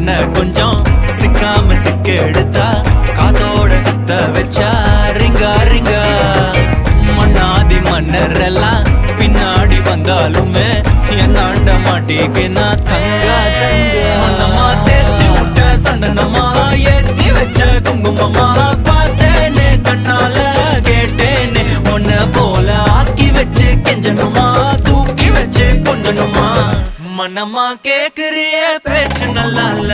என்ன கொஞ்சம் சிக்காம சிக்க எடுத்தா காத்தோட சுத்த வச்சா ரிங்கா ரிங்கா மன்னாதி மன்னர் எல்லாம் பின்னாடி வந்தாலுமே என்னாண்ட மாட்டேக்கு நான் தங்கா தங்க மன்னமா தேய்ச்சி விட்ட சந்தனமா ஏத்தி வச்ச குங்குமமா பார்த்தேனே கண்ணால கேட்டேனே உன்ன போல ஆக்கி வச்சு கெஞ்சணுமா தூக்கி வச்சு கொஞ்சணுமா மனமா கேக்குறிய பேச்சு நல்லா இல்ல